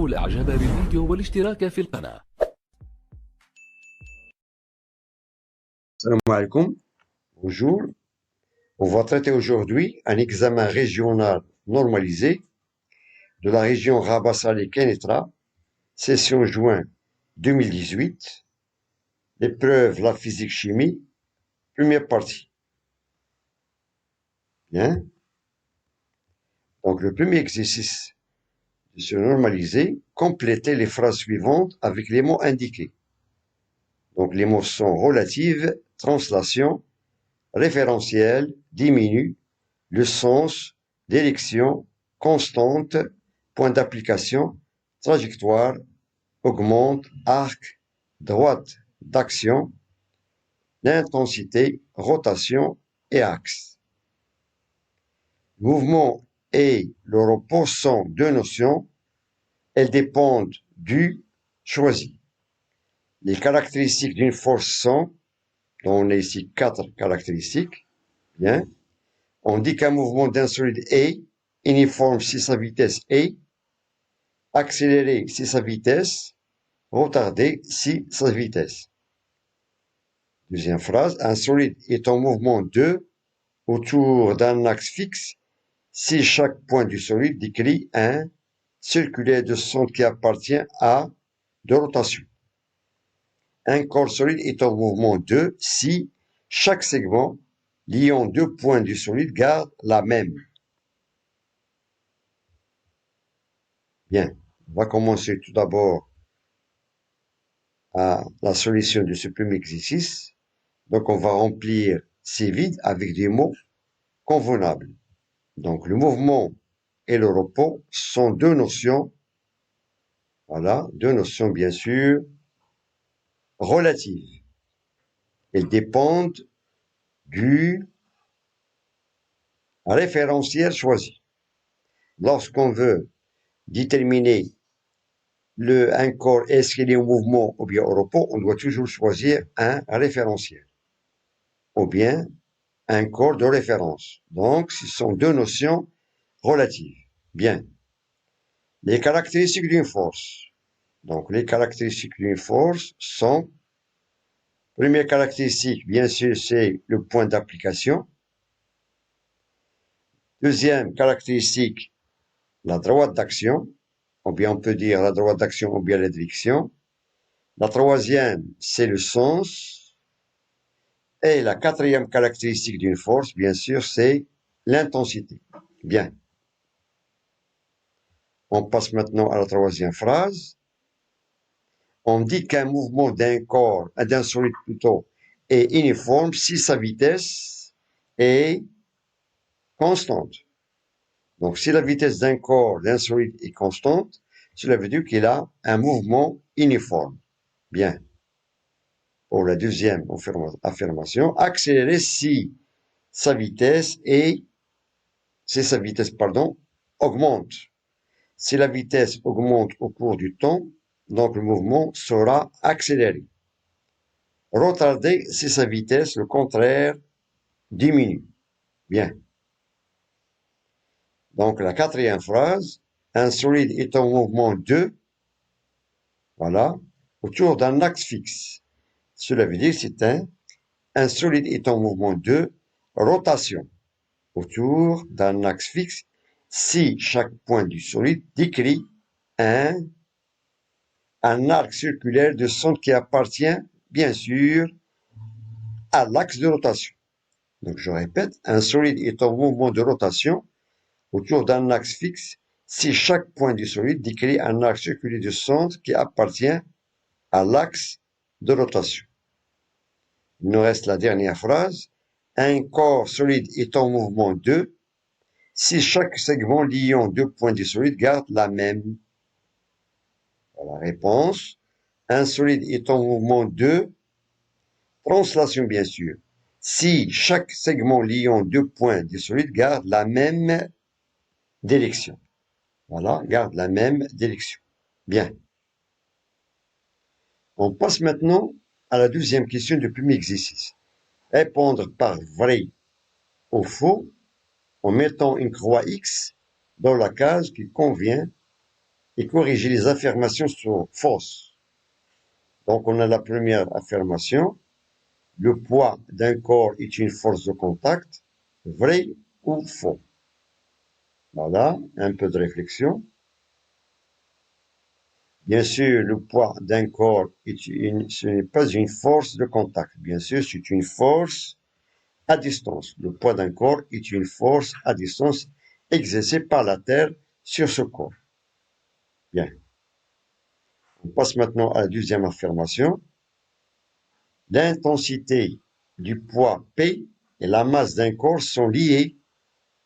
الإعجاب بالفيديو والاشتراك في القناة. Salam alaikum. Bonjour. On va traiter aujourd'hui un examen régional normalisé de la région Rabat-Salé-Kénétra, session juin 2018. L'épreuve la physique-chimie, première partie. Bien. Donc, le premier exercice de se normaliser, compléter les phrases suivantes avec les mots indiqués. Donc, les mots sont relatives, translation, référentiel, diminue, le sens, d'élection, constante, point d'application, trajectoire, augmente, arc, droite d'action, l'intensité, rotation et axe. Mouvement et le repos sont deux notions. Elles dépendent du choisi. Les caractéristiques d'une force sont, on a ici 4 caractéristiques, bien. On dit qu'un mouvement d'un solide est uniforme si sa vitesse est, accéléré si sa vitesse, retardé si sa vitesse. Deuxième phrase, un solide est en mouvement autour d'un axe fixe si chaque point du solide décrit un circulaire de centre qui appartient à de rotation. Un corps solide est en mouvement si chaque segment liant deux points du solide garde la même. Bien, on va commencer tout d'abord à la solution de ce premier exercice. Donc, on va remplir ces vides avec des mots convenables. Donc, le mouvement et le repos sont deux notions, voilà, deux notions bien sûr, relatives. Elles dépendent du référentiel choisi. Lorsqu'on veut déterminer un corps, est-ce qu'il est en mouvement ou bien au repos, on doit toujours choisir un référentiel ou bien un corps de référence. Donc, ce sont deux notions relatives. Bien. Les caractéristiques d'une force. Donc, les caractéristiques d'une force sont, première caractéristique, bien sûr, c'est le point d'application. Deuxième caractéristique, la droite d'action, ou bien on peut dire la droite d'action ou bien la direction. La troisième, c'est le sens. Et la quatrième caractéristique d'une force, bien sûr, c'est l'intensité. Bien. On passe maintenant à la troisième phrase. On dit qu'un mouvement d'un corps, d'un solide plutôt, est uniforme si sa vitesse est constante. Donc, si la vitesse d'un corps, d'un solide est constante, cela veut dire qu'il a un mouvement uniforme. Bien. Pour la deuxième affirmation, accélérer si sa vitesse augmente. Si la vitesse augmente au cours du temps, donc le mouvement sera accéléré. Retarder si sa vitesse, le contraire, diminue. Bien. Donc la quatrième phrase, un solide est en mouvement voilà, autour d'un axe fixe. Cela veut dire c'est un solide est en mouvement rotation autour d'un axe fixe si chaque point du solide décrit un arc circulaire de centre qui appartient, bien sûr, à l'axe de rotation. Donc, je répète, un solide est en mouvement de rotation autour d'un axe fixe si chaque point du solide décrit un axe circulaire de centre qui appartient à l'axe de rotation. Il nous reste la dernière phrase. Un corps solide est en mouvement si chaque segment liant deux points du solide garde la même. La réponse. Un solide est en mouvement translation bien sûr. Si chaque segment liant deux points du solide garde la même direction. Voilà, garde la même direction. Bien. On passe maintenant à la deuxième question du premier exercice. Répondre par vrai ou faux en mettant une croix X dans la case qui convient et corriger les affirmations sont fausses. Donc, on a la première affirmation. Le poids d'un corps est une force de contact. Vrai ou faux? Voilà, un peu de réflexion. Bien sûr, le poids d'un corps ce n'est pas une force de contact. Bien sûr, c'est une force à distance. Le poids d'un corps est une force à distance exercée par la Terre sur ce corps. Bien. On passe maintenant à la deuxième affirmation. L'intensité du poids P et la masse d'un corps sont liées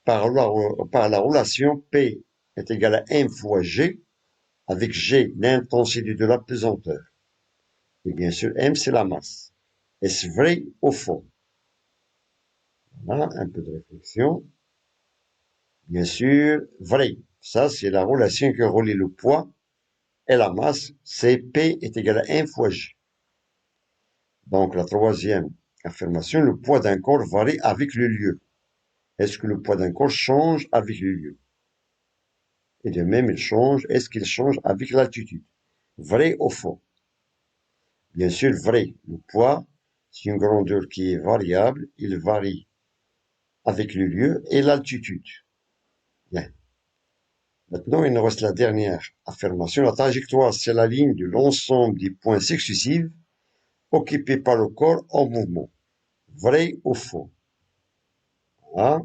par la relation P est égal à M fois G, avec G, l'intensité de la pesanteur. Et bien sûr, M, c'est la masse. Est-ce vrai ou faux? Voilà, un peu de réflexion. Bien sûr, vrai. Ça, c'est la relation qui relie le poids et la masse. C'est P est égal à M fois G. Donc, la troisième affirmation, le poids d'un corps varie avec le lieu. Est-ce que le poids d'un corps change avec le lieu? Et de même, il change. Est-ce qu'il change avec l'altitude? Vrai ou faux? Bien sûr, vrai. Le poids, c'est une grandeur qui est variable. Il varie avec le lieu et l'altitude. Bien. Maintenant, il nous reste la dernière affirmation. La trajectoire, c'est la ligne de l'ensemble des points successifs occupés par le corps en mouvement. Vrai ou faux? Voilà.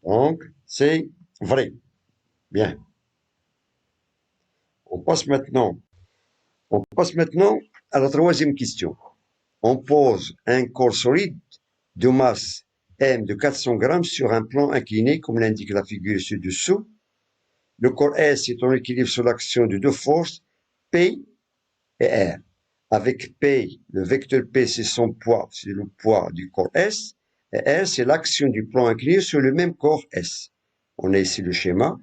Donc, c'est vrai. Bien. On passe maintenant à la troisième question. On pose un corps solide de masse M de 400 grammes sur un plan incliné, comme l'indique la figure ci-dessous. Le corps S est en équilibre sous l'action de deux forces, P et R. Avec P, le vecteur P, c'est son poids, c'est le poids du corps S, et R, c'est l'action du plan incliné sur le même corps S. On a ici le schéma.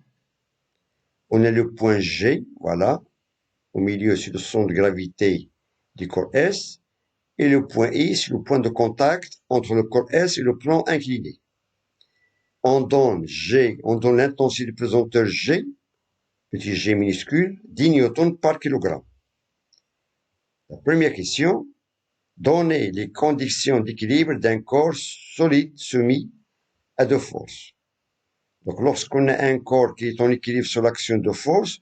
On a le point G, voilà. Au milieu, c'est le centre de gravité du corps S. Et le point I, c'est le point de contact entre le corps S et le plan incliné. On donne l'intensité du pesanteur G, petit g minuscule, 10 newtons par kilogramme. La première question, donnez les conditions d'équilibre d'un corps solide soumis à deux forces. Donc, lorsqu'on a un corps qui est en équilibre sous l'action de force,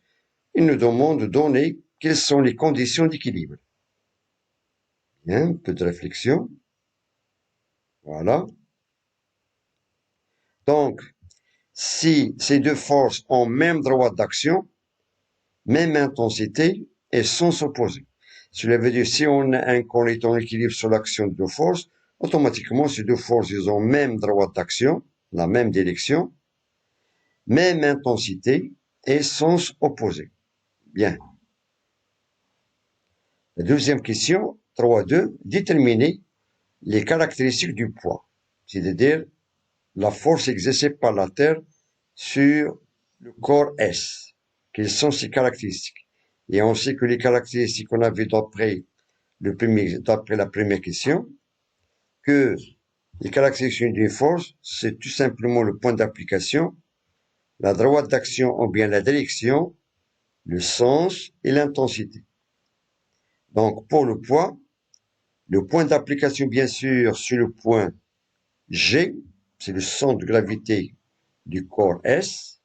il nous demande de donner quelles sont les conditions d'équilibre. Un peu de réflexion. Voilà. Donc, si ces deux forces ont même droit d'action, même intensité et sans s'opposer. Cela veut dire si on a un corps est en équilibre sur l'action de deux forces, automatiquement ces deux forces ils ont même droit d'action, la même direction, même intensité et sens opposé. Bien. La deuxième question, 3.2, déterminer les caractéristiques du poids, c'est-à-dire la force exercée par la Terre sur le corps S. Quelles sont ses caractéristiques? Et on sait que les caractéristiques qu'on a vues d'après la première question, que les caractéristiques d'une force, c'est tout simplement le point d'application, la droite d'action ou bien la direction, le sens et l'intensité. Donc, pour le poids, le point d'application, bien sûr, sur le point G, c'est le centre de gravité du corps S.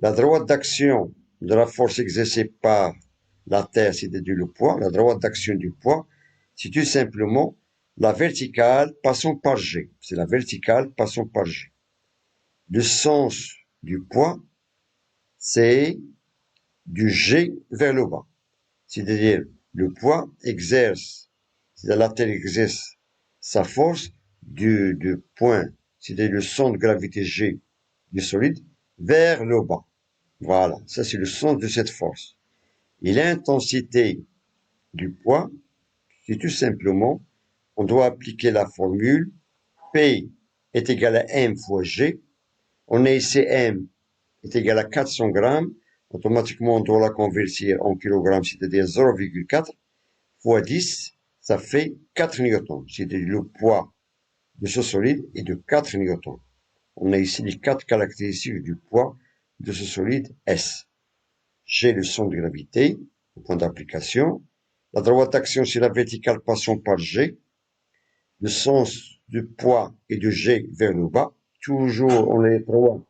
La droite d'action de la force exercée par la Terre, c'est-à-dire le poids, la droite d'action du poids, c'est tout simplement la verticale passant par G. C'est la verticale passant par G. Le sens du poids, c'est du G vers le bas. C'est-à-dire, le poids exerce, c'est-à-dire la Terre exerce sa force du point, c'est-à-dire le centre de gravité G du solide, vers le bas. Voilà, ça c'est le sens de cette force. Et l'intensité du poids, c'est tout simplement, on doit appliquer la formule P est égal à M fois G. On a ici M est égal à 400 grammes. Automatiquement, on doit la convertir en kilogrammes, c'est-à-dire 0,4 fois 10, ça fait 4 newtons. C'est-à-dire le poids de ce solide est de 4 newtons. On a ici les 4 caractéristiques du poids de ce solide S. G, le centre de gravité, le point d'application. La droite d'action, c'est la verticale passant par G. Le sens du poids et de G vers le bas. Toujours, on les trois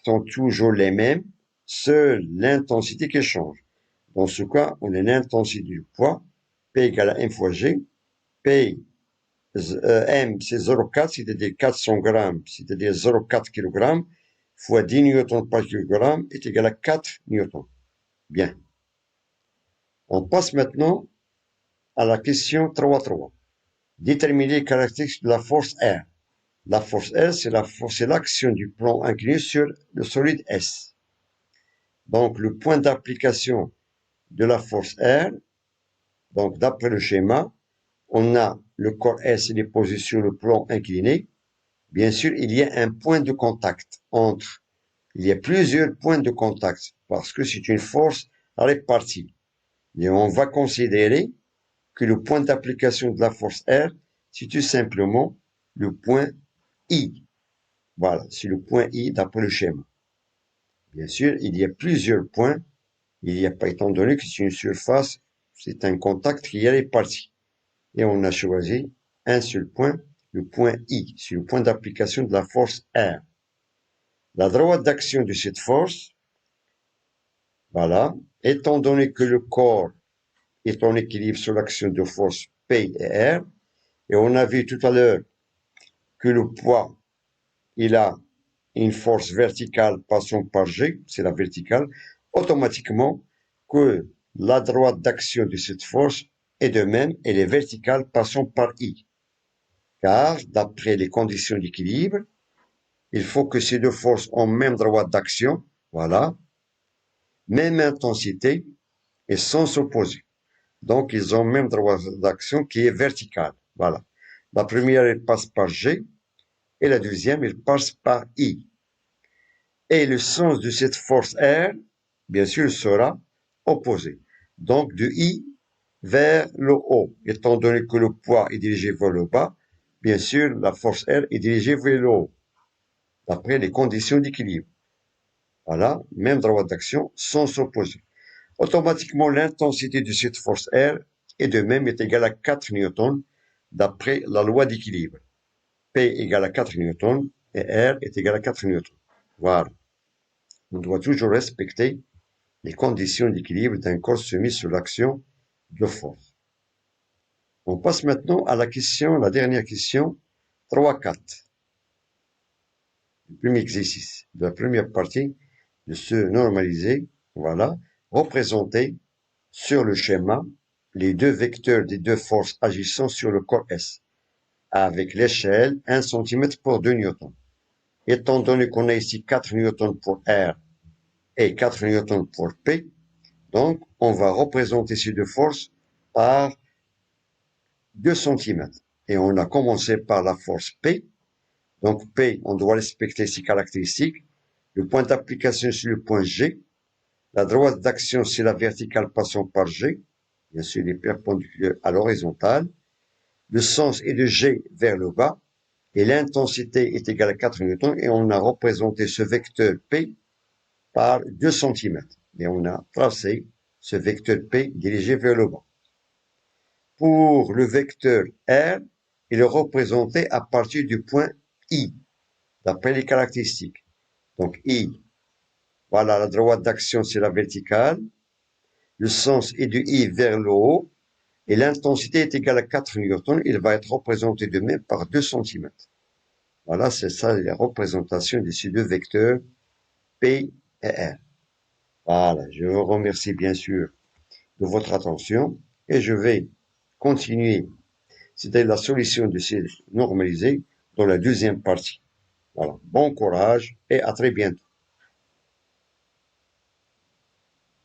sont toujours les mêmes. Seule l'intensité qui change. Dans ce cas, on a l'intensité du poids, P égale à M fois G. P, M, c'est 0,4, c'est-à-dire 400 grammes, c'est-à-dire 0,4 kg, fois 10 newtons par kilogramme est égal à 4 newtons. Bien. On passe maintenant à la question 3.3. Déterminer les caractéristiques de la force R. La force R, c'est l'action du plan incliné sur le solide S. Donc, le point d'application de la force R, donc d'après le schéma, on a le corps S, il est posé sur le plan incliné. Bien sûr, il y a un point de contact entre. Il y a plusieurs points de contact parce que c'est une force répartie. Et on va considérer que le point d'application de la force R, c'est tout simplement le point I. Voilà, c'est le point I d'après le schéma. Bien sûr, il y a plusieurs points. Il n'y a pas, étant donné que c'est une surface, c'est un contact qui est réparti. Et on a choisi un seul point, le point I. C'est le point d'application de la force R. La droite d'action de cette force, voilà, étant donné que le corps est en équilibre sur l'action de force P et R, et on a vu tout à l'heure que le poids, il a une force verticale passant par G, c'est la verticale, automatiquement que la droite d'action de cette force est de même, elle est verticale passant par I. Car, d'après les conditions d'équilibre, il faut que ces deux forces ont même droite d'action, voilà, même intensité et sans s'opposer. Donc, ils ont même droite d'action qui est verticale, voilà. La première, elle passe par G, et la deuxième, elle passe par I. Et le sens de cette force R, bien sûr, sera opposé. Donc, de I vers le haut. Étant donné que le poids est dirigé vers le bas, bien sûr, la force R est dirigée vers le haut, d'après les conditions d'équilibre. Voilà, même droite d'action, sans s'opposer. Automatiquement, l'intensité de cette force R est de même est égale à 4 newtons, d'après la loi d'équilibre. P égale à 4 newtons et R est égal à 4 newtons. Voilà. On doit toujours respecter les conditions d'équilibre d'un corps soumis sous l'action de force. On passe maintenant à la dernière question, 3-4. Le premier exercice de la première partie de se normaliser, voilà, représenter sur le schéma les deux vecteurs des deux forces agissant sur le corps S, avec l'échelle 1 cm pour 2 newtons. Étant donné qu'on a ici 4 newtons pour R et 4 newtons pour P, donc on va représenter ces deux forces par 2 cm. Et on a commencé par la force P. Donc P, on doit respecter ses caractéristiques. Le point d'application, c'est le point G. La droite d'action, c'est la verticale passant par G. Bien sûr, il est perpendiculaire à l'horizontale. Le sens est de G vers le bas. Et l'intensité est égale à 4 newtons. Et on a représenté ce vecteur P par 2 cm. Et on a tracé ce vecteur P dirigé vers le bas. Pour le vecteur R, il est représenté à partir du point I, d'après les caractéristiques. Donc I, voilà, la droite d'action, c'est la verticale. Le sens est de I vers le haut. Et l'intensité est égale à 4 newtons. Il va être représenté de même par 2 cm. Voilà, c'est ça la représentation de ces deux vecteurs P et R. Voilà, je vous remercie bien sûr de votre attention et je vais continuer. C'était la solution de ces normalisés dans la deuxième partie. Voilà, bon courage et à très bientôt.